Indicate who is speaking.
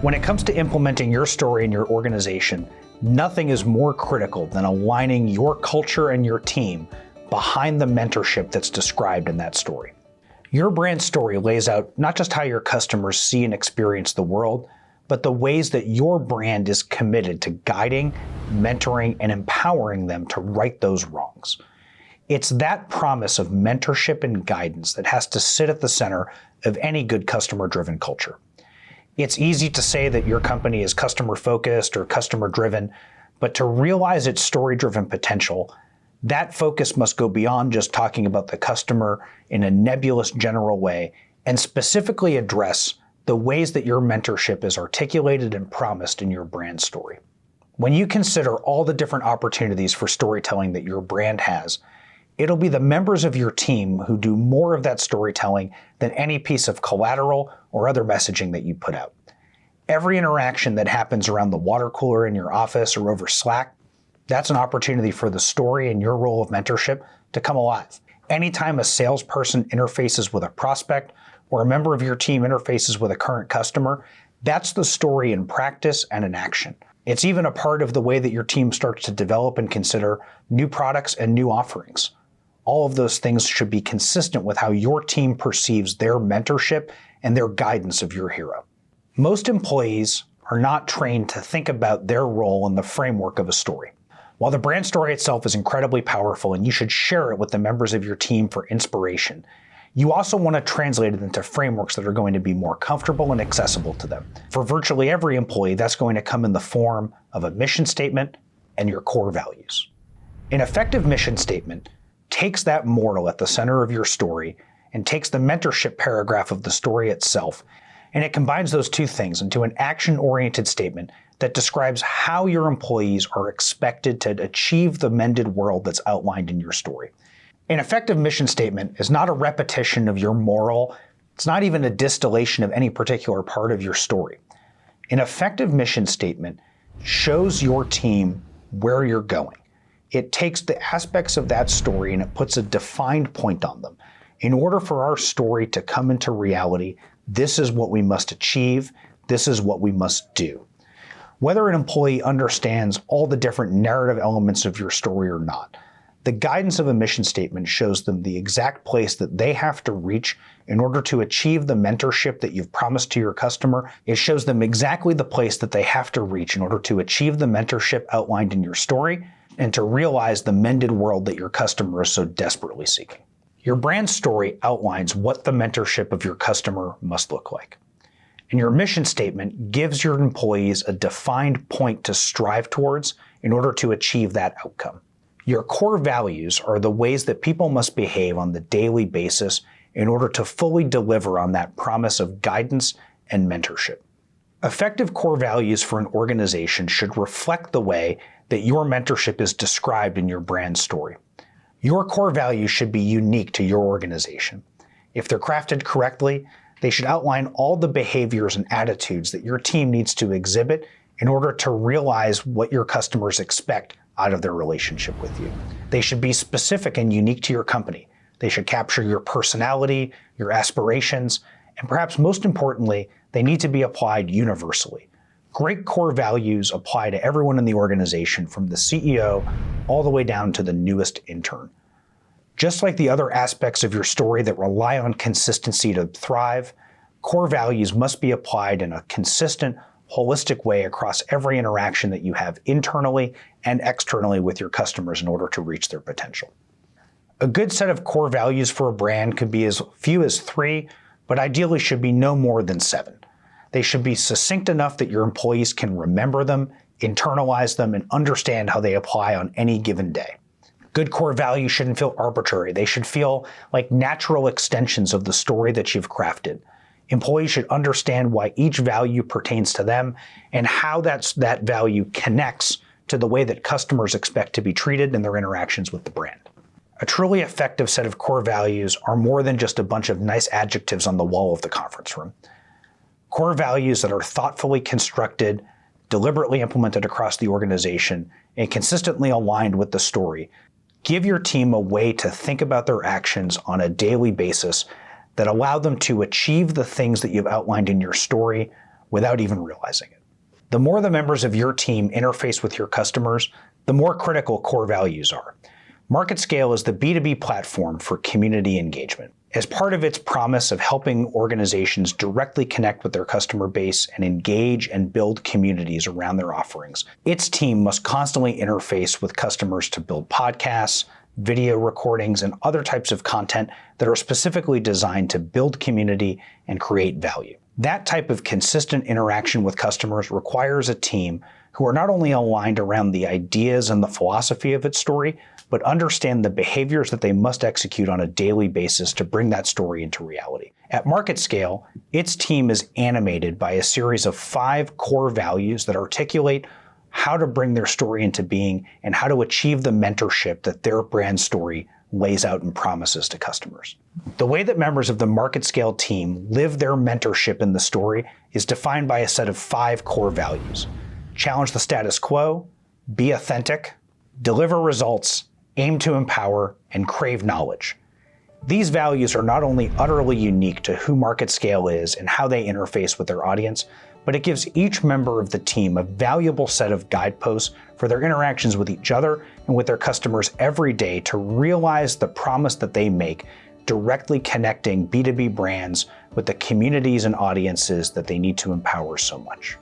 Speaker 1: When it comes to implementing your story in your organization, nothing is more critical than aligning your culture and your team behind the mentorship that's described in that story. Your brand story lays out not just how your customers see and experience the world, but the ways that your brand is committed to guiding, mentoring, and empowering them to right those wrongs. It's that promise of mentorship and guidance that has to sit at the center of any good customer-driven culture. It's easy to say that your company is customer-focused or customer-driven, but to realize its story-driven potential, that focus must go beyond just talking about the customer in a nebulous general way and specifically address the ways that your mentorship is articulated and promised in your brand story. When you consider all the different opportunities for storytelling that your brand has, it'll be the members of your team who do more of that storytelling than any piece of collateral or other messaging that you put out. Every interaction that happens around the water cooler in your office or over Slack, that's an opportunity for the story and your role of mentorship to come alive. Anytime a salesperson interfaces with a prospect or a member of your team interfaces with a current customer, that's the story in practice and in action. It's even a part of the way that your team starts to develop and consider new products and new offerings. All of those things should be consistent with how your team perceives their mentorship and their guidance of your hero. Most employees are not trained to think about their role in the framework of a story. While the brand story itself is incredibly powerful and you should share it with the members of your team for inspiration, you also want to translate it into frameworks that are going to be more comfortable and accessible to them. For virtually every employee, that's going to come in the form of a mission statement and your core values. An effective mission statement takes that mortal at the center of your story and takes the mentorship paragraph of the story itself, and it combines those two things into an action-oriented statement that describes how your employees are expected to achieve the mended world that's outlined in your story. An effective mission statement is not a repetition of your moral. It's not even a distillation of any particular part of your story. An effective mission statement shows your team where you're going. It takes the aspects of that story and it puts a defined point on them. In order for our story to come into reality, this is what we must achieve. This is what we must do. Whether an employee understands all the different narrative elements of your story or not, the guidance of a mission statement shows them the exact place that they have to reach in order to achieve the mentorship that you've promised to your customer. It shows them exactly the place that they have to reach in order to achieve the mentorship outlined in your story and to realize the mended world that your customer is so desperately seeking. Your brand story outlines what the mentorship of your customer must look like. And your mission statement gives your employees a defined point to strive towards in order to achieve that outcome. Your core values are the ways that people must behave on the daily basis in order to fully deliver on that promise of guidance and mentorship. Effective core values for an organization should reflect the way that your mentorship is described in your brand story. Your core values should be unique to your organization. If they're crafted correctly, they should outline all the behaviors and attitudes that your team needs to exhibit in order to realize what your customers expect out of their relationship with you. They should be specific and unique to your company. They should capture your personality, your aspirations, and perhaps most importantly, they need to be applied universally. Great core values apply to everyone in the organization, from the CEO all the way down to the newest intern. Just like the other aspects of your story that rely on consistency to thrive, core values must be applied in a consistent, holistic way across every interaction that you have internally and externally with your customers in order to reach their potential. A good set of core values for a brand could be as few as 3, but ideally should be no more than 7. They should be succinct enough that your employees can remember them, internalize them, and understand how they apply on any given day. Good core values shouldn't feel arbitrary. They should feel like natural extensions of the story that you've crafted. Employees should understand why each value pertains to them and how that value connects to the way that customers expect to be treated in their interactions with the brand. A truly effective set of core values are more than just a bunch of nice adjectives on the wall of the conference room. Core values that are thoughtfully constructed, deliberately implemented across the organization, and consistently aligned with the story give your team a way to think about their actions on a daily basis that allow them to achieve the things that you've outlined in your story without even realizing it. The more the members of your team interface with your customers, the more critical core values are. MarketScale is the B2B platform for community engagement. As part of its promise of helping organizations directly connect with their customer base and engage and build communities around their offerings, its team must constantly interface with customers to build podcasts, video recordings, and other types of content that are specifically designed to build community and create value. That type of consistent interaction with customers requires a team who are not only aligned around the ideas and the philosophy of its story, but understand the behaviors that they must execute on a daily basis to bring that story into reality. At MarketScale, its team is animated by a series of 5 core values that articulate how to bring their story into being and how to achieve the mentorship that their brand story lays out and promises to customers. The way that members of the MarketScale team live their mentorship in the story is defined by a set of 5 core values. Challenge the status quo, be authentic, deliver results, aim to empower, and crave knowledge. These values are not only utterly unique to who MarketScale is and how they interface with their audience, but it gives each member of the team a valuable set of guideposts for their interactions with each other and with their customers every day to realize the promise that they make, directly connecting B2B brands with the communities and audiences that they need to empower so much.